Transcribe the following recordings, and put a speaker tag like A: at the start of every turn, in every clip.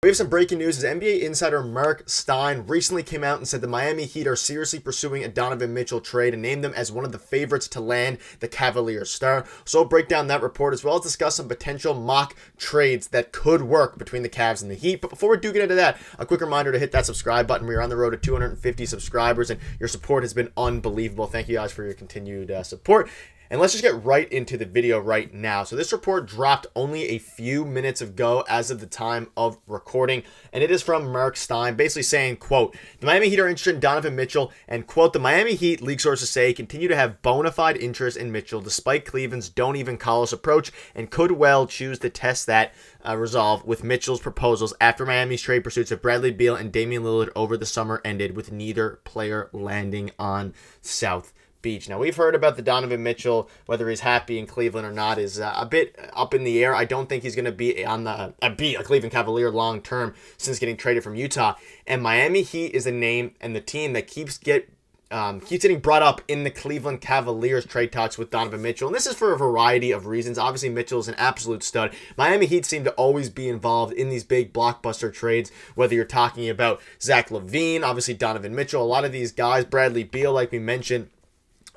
A: We have some breaking news as NBA insider Mark Stein recently came out and said the Miami Heat are seriously pursuing a Donovan Mitchell trade and named them as one of the favorites to land the Cavaliers star. So we'll break down that report as well as discuss some potential mock trades that could work between the Cavs and the Heat. But before we do get into that, a quick reminder to hit that subscribe button. We are on the road to 250 subscribers and your support has been unbelievable. Thank you guys for your continued support. And let's just get right into the video right now. So this report dropped only a few minutes ago as of the time of recording, and it is from Mark Stein, basically saying, quote, the Miami Heat are interested in Donovan Mitchell, and quote, the Miami Heat, league sources say, continue to have bona fide interest in Mitchell despite Cleveland's don't even call us approach and could well choose to test that resolve with Mitchell's proposals after Miami's trade pursuits of Bradley Beal and Damian Lillard over the summer ended with neither player landing on South Beach. Now, we've heard about the Donovan Mitchell, whether he's happy in Cleveland or not is a bit up in the air. I don't think he's going to be a Cleveland Cavalier long term since getting traded from Utah. And Miami Heat is a name and the team that keeps getting brought up in the Cleveland Cavaliers trade talks with Donovan Mitchell. And this is for a variety of reasons. Obviously, Mitchell is an absolute stud. Miami Heat seem to always be involved in these big blockbuster trades, whether you're talking about Zach LaVine, obviously Donovan Mitchell, a lot of these guys, Bradley Beal, like we mentioned,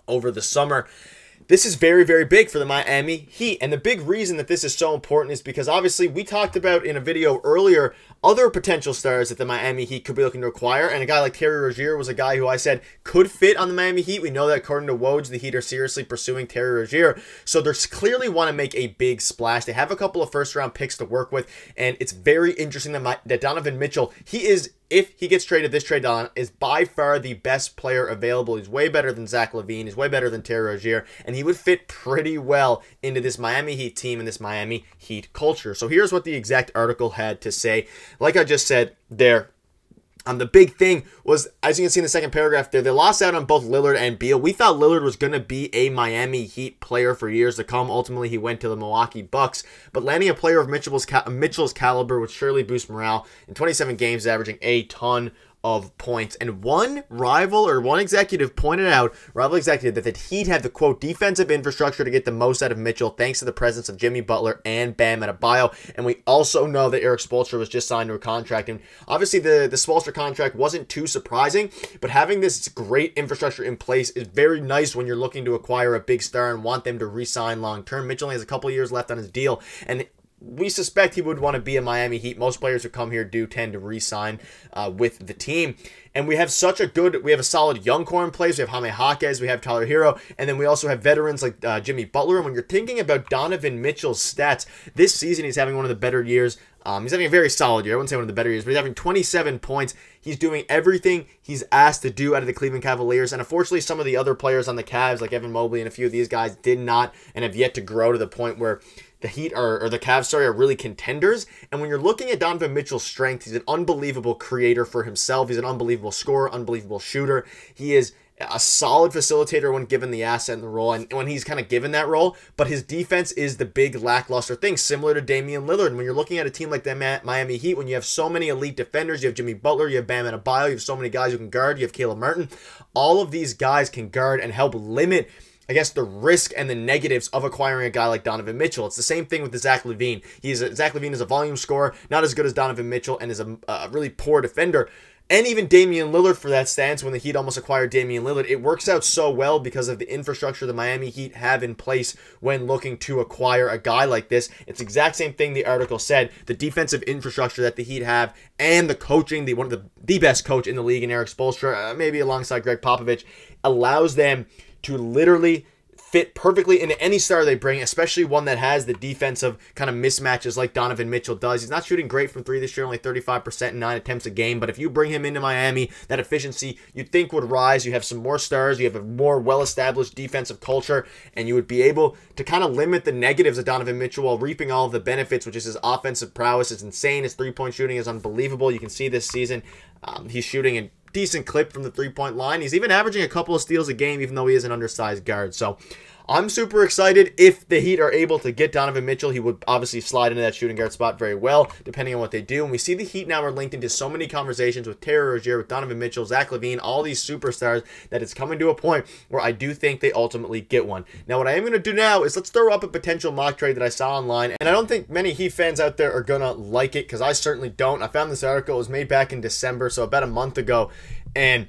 A: over the summer. This is very, very big for the Miami Heat. And the big reason that this is so important is because obviously we talked about in a video earlier other potential stars that the Miami Heat could be looking to acquire. And a guy like Terry Rozier was a guy who I said could fit on the Miami Heat. We know that according to Woj, the Heat are seriously pursuing Terry Rozier. So they clearly want to make a big splash. They have a couple of first-round picks to work with. And it's very interesting that Donovan Mitchell, if he gets traded, this trade on is by far the best player available. He's way better than Zach LaVine. He's way better than Terry Rozier. And he would fit pretty well into this Miami Heat team and this Miami Heat culture. So here's what the exact article had to say. Like I just said there, the big thing was, as you can see in the second paragraph there, they lost out on both Lillard and Beal. We thought Lillard was going to be a Miami Heat player for years to come. Ultimately, he went to the Milwaukee Bucks. But landing a player of Mitchell's caliber would surely boost morale. In 27 games, averaging a ton of points. And one executive pointed out, that the Heat have the, quote, defensive infrastructure to get the most out of Mitchell thanks to the presence of Jimmy Butler and Bam Adebayo. And we also know that Erik Spoelstra was just signed to a contract. And obviously the Spoelstra contract wasn't too surprising, but having this great infrastructure in place is very nice when you're looking to acquire a big star and want them to re-sign long-term. Mitchell only has a couple years left on his deal, and we suspect he would want to be a Miami Heat. Most players who come here do tend to re-sign with the team. And we have a solid young core in place. We have Jaime Jaquez, we have Tyler Hero, and then we also have veterans like Jimmy Butler. And when you're thinking about Donovan Mitchell's stats, this season he's having one of the better years. He's having a very solid year. I wouldn't say one of the better years, but he's having 27 points. He's doing everything he's asked to do out of the Cleveland Cavaliers. And unfortunately, some of the other players on the Cavs, like Evan Mobley and a few of these guys, did not and have yet to grow to the point where the Heat or the Cavs, are really contenders. And when you're looking at Donovan Mitchell's strength, he's an unbelievable creator for himself. He's an unbelievable scorer, unbelievable shooter. He is a solid facilitator when given the asset and the role, and when he's kind of given that role, but his defense is the big lackluster thing, similar to Damian Lillard. And when you're looking at a team like the Miami Heat, when you have so many elite defenders, you have Jimmy Butler, you have Bam Adebayo, you have so many guys who can guard, you have Caleb Martin, all of these guys can guard and help limit, I guess, the risk and the negatives of acquiring a guy like Donovan Mitchell. It's the same thing with the Zach LaVine. Zach LaVine is a volume scorer, not as good as Donovan Mitchell, and is a really poor defender. And even Damian Lillard for that stance, when the Heat almost acquired Damian Lillard, it works out so well because of the infrastructure the Miami Heat have in place when looking to acquire a guy like this. It's the exact same thing the article said. The defensive infrastructure that the Heat have and the coaching, one of the best coach in the league in Erik Spoelstra, maybe alongside Greg Popovich, allows them to literally fit perfectly into any star they bring, especially one that has the defensive kind of mismatches like Donovan Mitchell does. He's not shooting great from three this year, only 35% in 9 attempts a game, but if you bring him into Miami, that efficiency you'd think would rise. You have some more stars, you have a more well-established defensive culture, and you would be able to kind of limit the negatives of Donovan Mitchell while reaping all of the benefits, which is his offensive prowess is insane. His three-point shooting is unbelievable. You can see this season he's shooting a decent clip from the three-point line. He's even averaging a couple of steals a game, even though he is an undersized guard. So I'm super excited. If the Heat are able to get Donovan Mitchell, he would obviously slide into that shooting guard spot very well, depending on what they do. And we see the Heat now are linked into so many conversations with Terry Rozier, with Donovan Mitchell, Zach LaVine, all these superstars, that it's coming to a point where I do think they ultimately get one. Now, what I am going to do now is let's throw up a potential mock trade that I saw online, and I don't think many Heat fans out there are going to like it, because I certainly don't. I found this article. It was made back in December, so about a month ago, and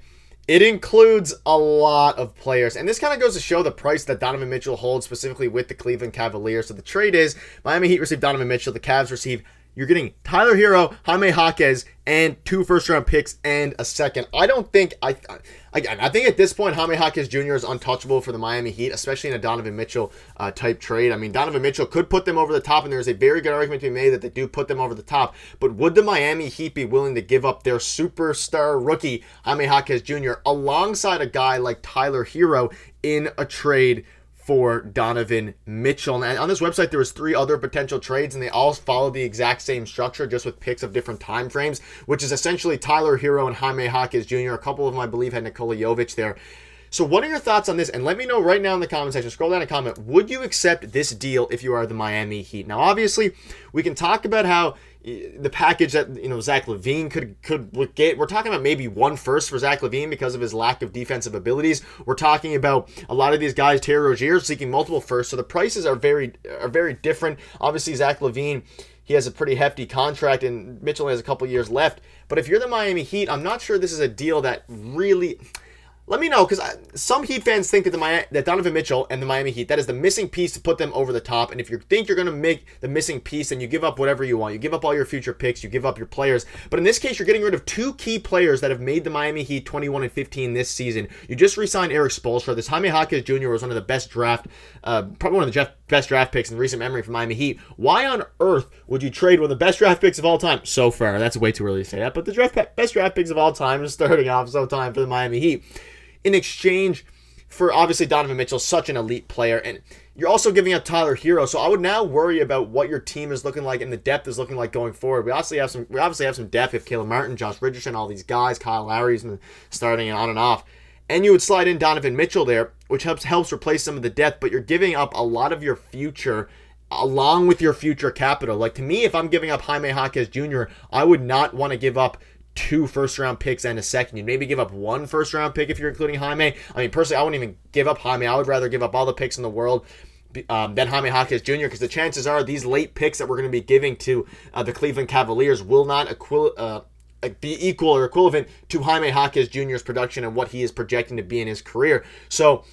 A: it includes a lot of players, and this kind of goes to show the price that Donovan Mitchell holds, specifically with the Cleveland Cavaliers. So the trade is Miami Heat receive Donovan Mitchell, the Cavs receive, you're getting Tyler Hero, Jaime Jaquez, and 2 first-round picks and a second. I think at this point, Jaime Jaquez Jr. is untouchable for the Miami Heat, especially in a Donovan Mitchell type trade. I mean, Donovan Mitchell could put them over the top, and there's a very good argument to be made that they do put them over the top. But would the Miami Heat be willing to give up their superstar rookie, Jaime Jaquez Jr., alongside a guy like Tyler Hero in a trade for Donovan Mitchell? And on this website, there was 3 other potential trades, and they all follow the exact same structure, just with picks of different time frames, which is essentially Tyler Hero and Jaime Jaquez Jr. A couple of them, I believe, had Nikola Jovic there. So what are your thoughts on this? And let me know right now in the comment section. Scroll down and comment. Would you accept this deal if you are the Miami Heat? Now, obviously, we can talk about how the package that, Zach LaVine could get. We're talking about maybe 1 first for Zach LaVine because of his lack of defensive abilities. We're talking about a lot of these guys, Terry Rozier, seeking multiple firsts. So the prices are very different. Obviously, Zach LaVine, he has a pretty hefty contract, and Mitchell has a couple years left. But if you're the Miami Heat, I'm not sure this is a deal that really... Let me know, because some Heat fans think that Donovan Mitchell and the Miami Heat, that is the missing piece to put them over the top. And if you think you're going to make the missing piece, then you give up whatever you want. You give up all your future picks. You give up your players. But in this case, you're getting rid of 2 key players that have made the Miami Heat 21-15 this season. You just re-signed Eric Spoelstra. This Jaime Jaquez Jr. was one of the best probably one of the best draft picks in recent memory for Miami Heat. Why on earth would you trade one of the best draft picks of all time? So far, that's way too early to say that. But the best draft picks of all time is starting off so time for the Miami Heat, in exchange for, obviously, Donovan Mitchell, such an elite player. And you're also giving up Tyler Hero. So I would now worry about what your team is looking like and the depth is looking like going forward. We obviously have some depth. We have Caleb Martin, Josh Richardson, all these guys. Kyle Lowry's been starting on and off. And you would slide in Donovan Mitchell there, which helps replace some of the depth, but you're giving up a lot of your future along with your future capital. Like, to me, if I'm giving up Jaime Jaquez Jr., I would not want to give up 2 first-round picks and a second. You'd maybe give up 1 first-round pick if you're including Jaime. I mean, personally, I wouldn't even give up Jaime. I would rather give up all the picks in the world than Jaime Jaquez Jr., because the chances are these late picks that we're going to be giving to the Cleveland Cavaliers will not be equal or equivalent to Jaime Jaquez Jr.'s production and what he is projecting to be in his career. So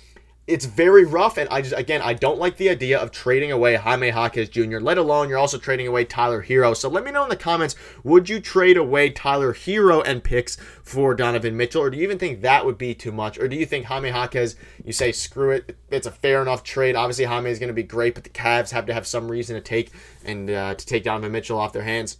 A: it's very rough, and I don't like the idea of trading away Jaime Jaquez Jr., let alone you're also trading away Tyler Hero. So let me know in the comments, would you trade away Tyler Hero and picks for Donovan Mitchell, or do you even think that would be too much? Or do you think Jaime Jaquez, you say, screw it, it's a fair enough trade? Obviously, Jaime is going to be great, but the Cavs have to have some reason to take Donovan Mitchell off their hands.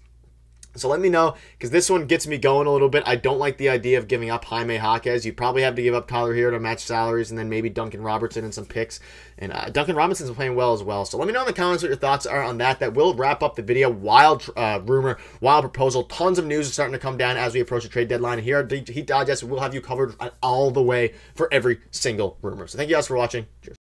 A: So let me know, because this one gets me going a little bit. I don't like the idea of giving up Jaime Jaquez. You probably have to give up Tyler Hero to match salaries, and then maybe Duncan Robertson and some picks. And Duncan Robinson's playing well as well. So let me know in the comments what your thoughts are on that. That will wrap up the video. Wild rumor, wild proposal. Tons of news is starting to come down as we approach the trade deadline. Here at Heat Digest, we'll have you covered all the way for every single rumor. So thank you guys for watching. Cheers.